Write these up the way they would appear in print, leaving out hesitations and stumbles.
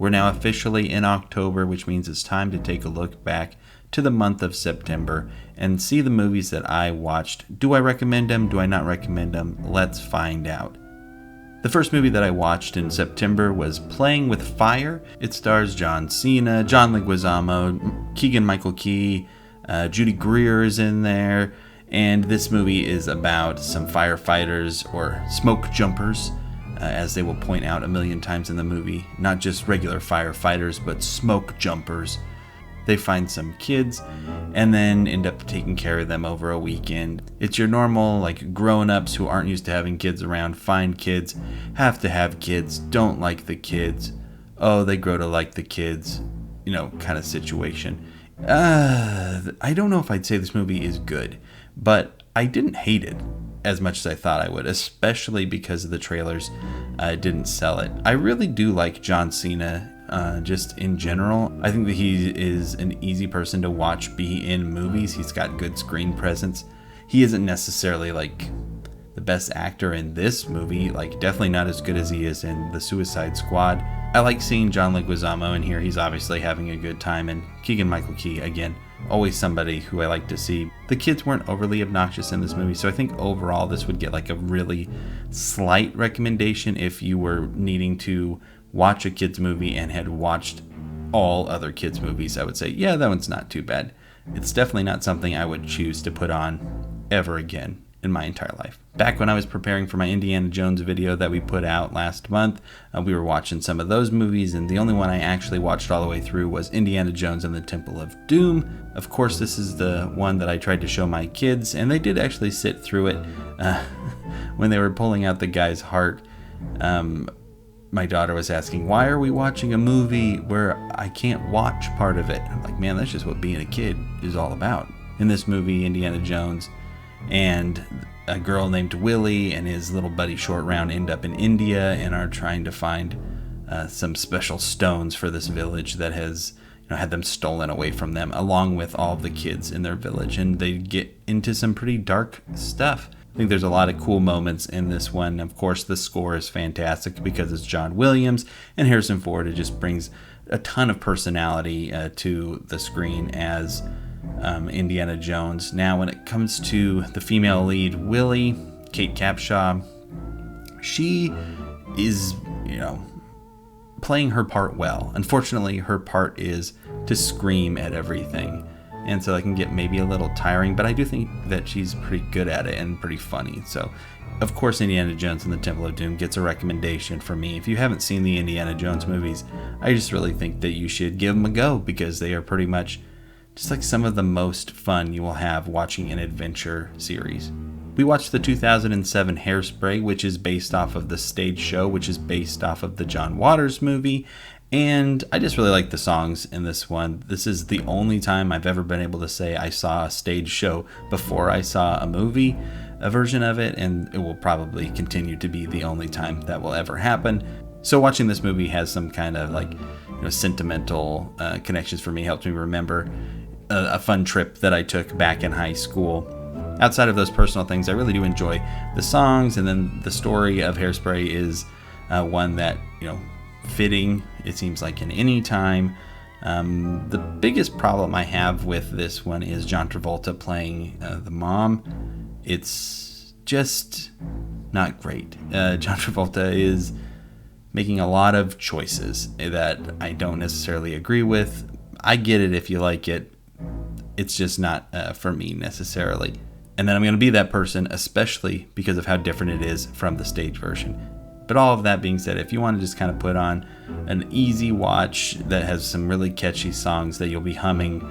We're now officially in October, which means it's time to take a look back to the month of September and see the movies that I watched. Do I recommend them? Do I not recommend them? Let's find out. The first movie that I watched in September was Playing with Fire. It stars John Cena, John Leguizamo, Keegan-Michael Key, Judy Greer is in there, and this movie is about some firefighters, or smoke jumpers, as they will point out a million times in the movie. Not just regular firefighters, but smoke jumpers. They find some kids and then end up taking care of them over a weekend. It's your normal, like, grown-ups who aren't used to having kids around, find kids, have to have kids, don't like the kids, oh, they grow to like the kids, kind of situation. I don't know if I'd say this movie is good, but I didn't hate it as much as I thought I would, especially because the trailers didn't sell it. I really do like John Cena. Just in general, I think that he is an easy person to watch be in movies. He's got good screen presence. He isn't necessarily like the best actor in this movie, like definitely not as good as he is in The Suicide Squad. I like seeing John Leguizamo in here. He's obviously having a good time, and Keegan-Michael Key, again, always somebody who I like to see. The kids weren't overly obnoxious in this movie, so I think overall this would get like a really slight recommendation if you were needing to watch a kids movie and had watched all other kids movies. I would say, yeah, that one's not too bad. It's definitely not something I would choose to put on ever again in my entire life. Back when I was preparing for my Indiana Jones video that we put out last month, we were watching some of those movies, and the only one I actually watched all the way through was Indiana Jones and the Temple of Doom. Of course, this is the one that I tried to show my kids, and they did actually sit through it. When they were pulling out the guy's heart, my daughter was asking, why are we watching a movie where I can't watch part of it? I'm like, man, that's just what being a kid is all about. In this movie, Indiana Jones and a girl named Willie and his little buddy Short Round end up in India and are trying to find some special stones for this village that has had them stolen away from them, along with all of the kids in their village. And they get into some pretty dark stuff. I think there's a lot of cool moments in this one. Of course, the score is fantastic because it's John Williams and Harrison Ford. It just brings a ton of personality to the screen as Indiana Jones. Now, when it comes to the female lead, Willie, Kate Capshaw, she is, playing her part well. Unfortunately, her part is to scream at everything. And so that can get maybe a little tiring, but I do think that she's pretty good at it and pretty funny. So, of course, Indiana Jones and the Temple of Doom gets a recommendation from me. If you haven't seen the Indiana Jones movies, I just really think that you should give them a go because they are pretty much just like some of the most fun you will have watching an adventure series. We watched the 2007 Hairspray, which is based off of the stage show, which is based off of the John Waters movie. And I just really like the songs in this one. This is the only time I've ever been able to say I saw a stage show before I saw a movie, a version of it, and it will probably continue to be the only time that will ever happen. So watching this movie has some kind of sentimental connections for me, helps me remember a fun trip that I took back in high school. Outside of those personal things, I really do enjoy the songs, and then the story of Hairspray is one that, fitting, it seems like, in any time. The biggest problem I have with this one is John Travolta playing the mom. It's just not great. John Travolta is making a lot of choices that I don't necessarily agree with. I get it if you like it. It's just not for me necessarily. And then I'm going to be that person, especially because of how different it is from the stage version. But all of that being said, if you want to just kind of put on an easy watch that has some really catchy songs that you'll be humming,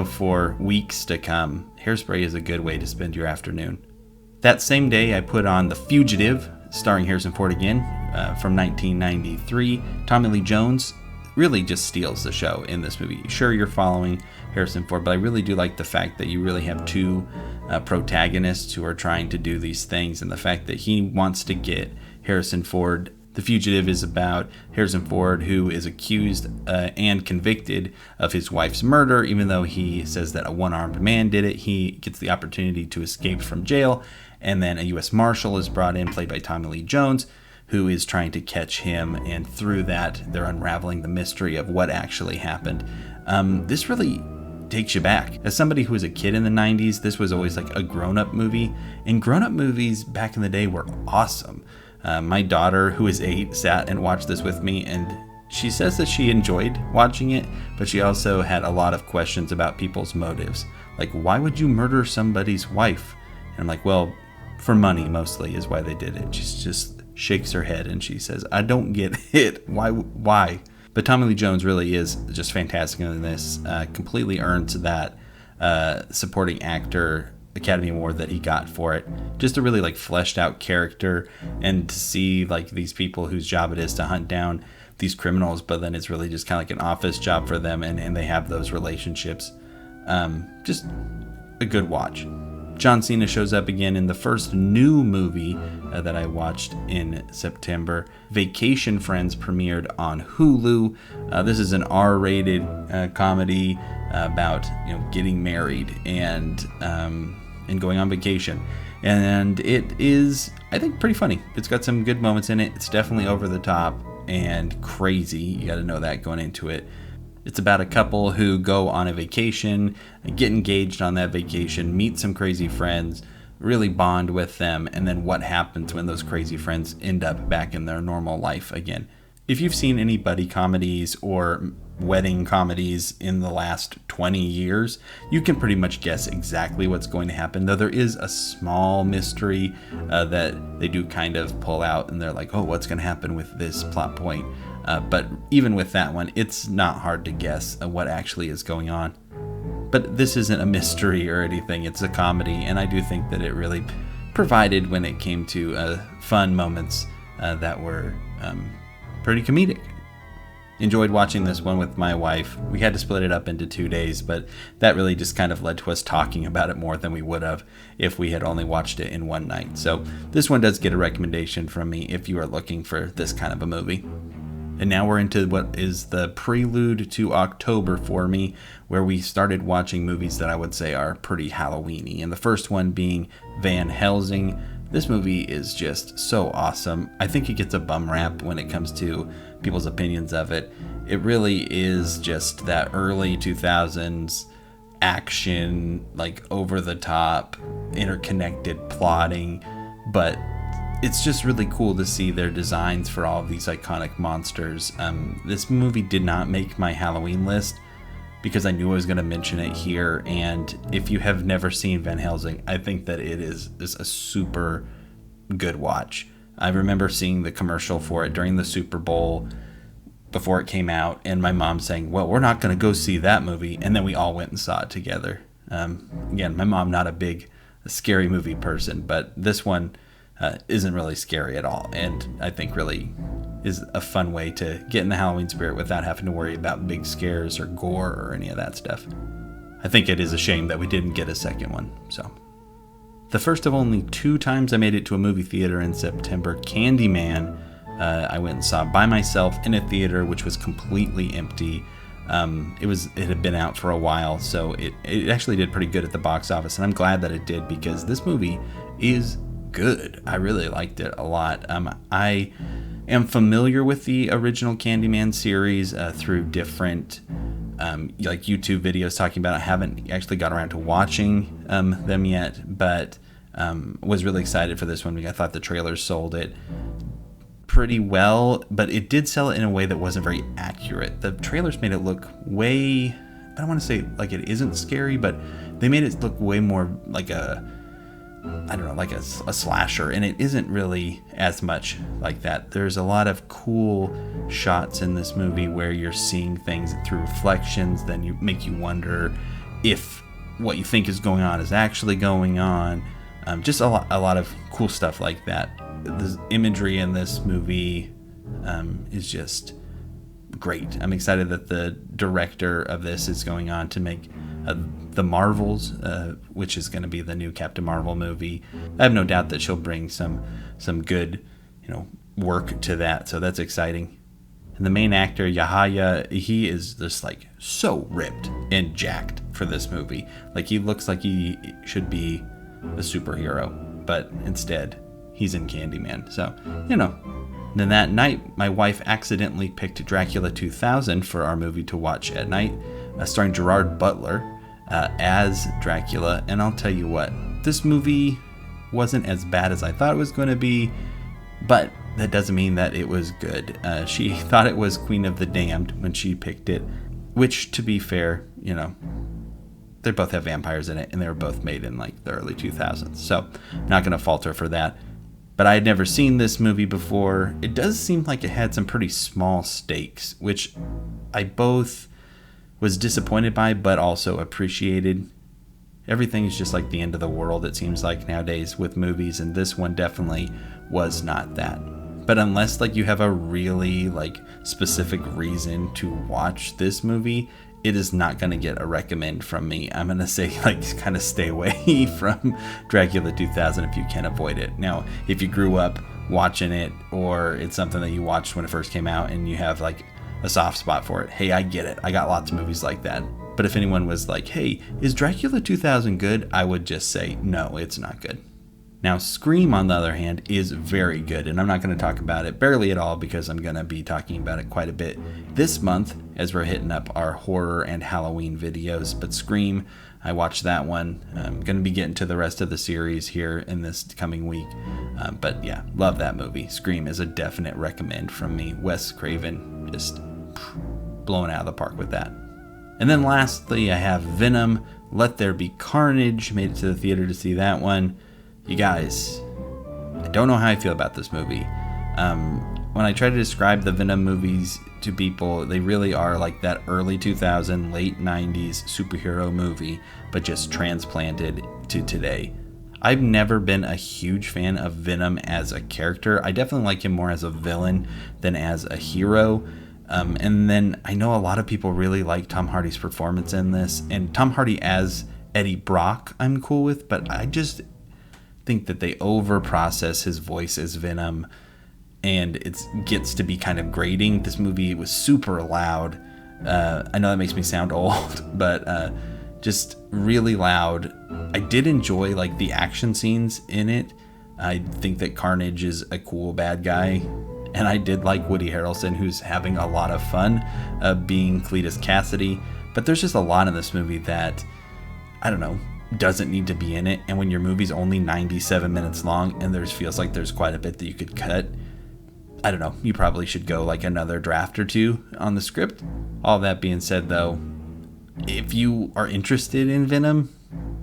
for weeks to come, Hairspray is a good way to spend your afternoon. That same day, I put on The Fugitive, starring Harrison Ford again, from 1993. Tommy Lee Jones really just steals the show in this movie. Sure, you're following Harrison Ford, but I really do like the fact that you really have two protagonists who are trying to do these things, and the fact that he wants to get Harrison Ford. The Fugitive is about Harrison Ford, who is accused and convicted of his wife's murder. Even though he says that a one-armed man did it, he gets the opportunity to escape from jail, and then a U.S. Marshal is brought in, played by Tommy Lee Jones, who is trying to catch him, and through that, they're unraveling the mystery of what actually happened. This really takes you back. As somebody who was a kid in the 90s, this was always like a grown-up movie, and grown-up movies back in the day were awesome. My daughter, who is 8, sat and watched this with me, and she says that she enjoyed watching it, but she also had a lot of questions about people's motives. Like, why would you murder somebody's wife? And I'm like, well, for money mostly is why they did it. She just shakes her head and she says, I don't get it. Why? But Tommy Lee Jones really is just fantastic in this. Completely earns that supporting actor Academy Award that he got for it. Just a really like fleshed out character, and to see like these people whose job it is to hunt down these criminals, but then it's really just kind of like an office job for them, and they have those relationships. Just a good watch. John Cena shows up again in the first new movie that I watched in September. Vacation Friends premiered on Hulu. This is an R-rated comedy about getting married and going on vacation, and it is, I think, pretty funny. It's got some good moments in it. It's definitely over the top and crazy. You got to know that going into it. It's about a couple who go on a vacation, get engaged on that vacation, meet some crazy friends, really bond with them, and then what happens when those crazy friends end up back in their normal life again. If you've seen any buddy comedies or wedding comedies in the last 20 years, you can pretty much guess exactly what's going to happen, though there is a small mystery that they do kind of pull out, and they're like, oh, what's going to happen with this plot point? But even with that one, it's not hard to guess what actually is going on. But this isn't a mystery or anything. It's a comedy, and I do think that it really provided when it came to fun moments that were pretty comedic. Enjoyed watching this one with my wife. We had to split it up into 2 days, but that really just kind of led to us talking about it more than we would have if we had only watched it in one night. So this one does get a recommendation from me if you are looking for this kind of a movie. And now we're into what is the prelude to October for me, where we started watching movies that I would say are pretty Halloween-y. And the first one being Van Helsing. This movie is just so awesome. I think it gets a bum rap when it comes to people's opinions of it. It really is just that early 2000s action, like over the top, interconnected plotting, but it's just really cool to see their designs for all of these iconic monsters. This movie did not make my Halloween list because I knew I was going to mention it here, and if you have never seen Van Helsing, I think that it is a super good watch. I remember seeing the commercial for it during the Super Bowl before it came out, and my mom saying, well, we're not going to go see that movie, and then we all went and saw it together. Again, my mom not a big scary movie person, but this one isn't really scary at all, and I think really is a fun way to get in the Halloween spirit without having to worry about big scares or gore or any of that stuff. I think it is a shame that we didn't get a second one. So, the first of only 2 times I made it to a movie theater in September, Candyman, I went and saw by myself in a theater which was completely empty. It had been out for a while, so it actually did pretty good at the box office, and I'm glad that it did because this movie is good. I really liked it a lot. I am familiar with the original Candyman series through different like YouTube videos talking about it. I haven't actually got around to watching them yet, but was really excited for this one. I thought the trailers sold it pretty well, but it did sell it in a way that wasn't very accurate. The trailers made it look way, I don't want to say like it isn't scary, but they made it look way more like a slasher, and it isn't really as much like that. There's a lot of cool shots in this movie where you're seeing things through reflections, then you make you wonder if what you think is going on is actually going on. Just a lot of cool stuff like that. The imagery in this movie is just great. I'm excited that the director of this is going on to make The Marvels, which is going to be the new Captain Marvel movie. I have no doubt that she'll bring some good, work to that. So that's exciting. And the main actor, Yahya, he is just like so ripped and jacked for this movie. Like he looks like he should be a superhero, but instead he's in Candyman. So, Then that night, my wife accidentally picked Dracula 2000 for our movie to watch at night, starring Gerard Butler as Dracula. And I'll tell you what, this movie wasn't as bad as I thought it was going to be, but that doesn't mean that it was good. She thought it was Queen of the Damned when she picked it, which, to be fair, you know, they both have vampires in it, and they were both made in like the early 2000s. So not going to fault her for that. But I had never seen this movie before. It does seem like it had some pretty small stakes, which I both was disappointed by, but also appreciated. Everything is just like the end of the world, it seems like nowadays with movies, and this one definitely was not that. But unless like you have a really like specific reason to watch this movie, it is not going to get a recommend from me. I'm going to say like kind of stay away from Dracula 2000 if you can avoid it. Now, if you grew up watching it, or it's something that you watched when it first came out and you have like a soft spot for it, hey, I get it. I got lots of movies like that. But if anyone was like, hey, is Dracula 2000 good? I would just say, no, it's not good. Now, Scream, on the other hand, is very good, and I'm not going to talk about it barely at all because I'm going to be talking about it quite a bit this month as we're hitting up our horror and Halloween videos. But Scream, I watched that one. I'm going to be getting to the rest of the series here in this coming week. But yeah, love that movie. Scream is a definite recommend from me. Wes Craven just blowing out of the park with that. And then lastly, I have Venom, Let There Be Carnage. Made it to the theater to see that one. You guys, I don't know how I feel about this movie. When I try to describe the Venom movies to people, they really are like that early 2000s, late 90s superhero movie, but just transplanted to today. I've never been a huge fan of Venom as a character. I definitely like him more as a villain than as a hero. And then I know a lot of people really like Tom Hardy's performance in this, and Tom Hardy as Eddie Brock I'm cool with, but I just think that they over-process his voice as Venom, and it gets to be kind of grating. This movie was super loud. I know that makes me sound old, but just really loud. I did enjoy like the action scenes in it. I think that Carnage is a cool bad guy, and I did like Woody Harrelson, who's having a lot of fun being Cletus Cassidy. But there's just a lot in this movie that, I don't know, doesn't need to be in it. And when your movie's only 97 minutes long and feels like there's quite a bit that you could cut, I don't know, you probably should go like another draft or two on the script. All that being said, though, if you are interested in Venom,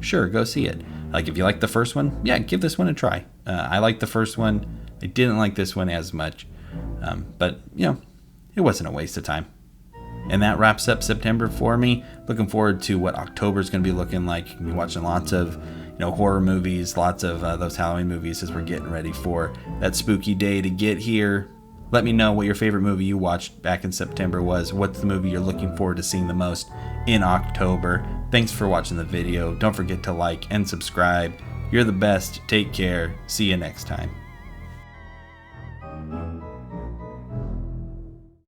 sure, go see it. Like if you like the first one, yeah, give this one a try. I like the first one. I didn't like this one as much, but you know, it wasn't a waste of time. And that wraps up September for me. Looking forward to what October is going to be looking like. I'll be watching lots of, horror movies, lots of those Halloween movies as we're getting ready for that spooky day to get here. Let me know what your favorite movie you watched back in September was. What's the movie you're looking forward to seeing the most in October? Thanks for watching the video. Don't forget to like and subscribe. You're the best. Take care. See you next time.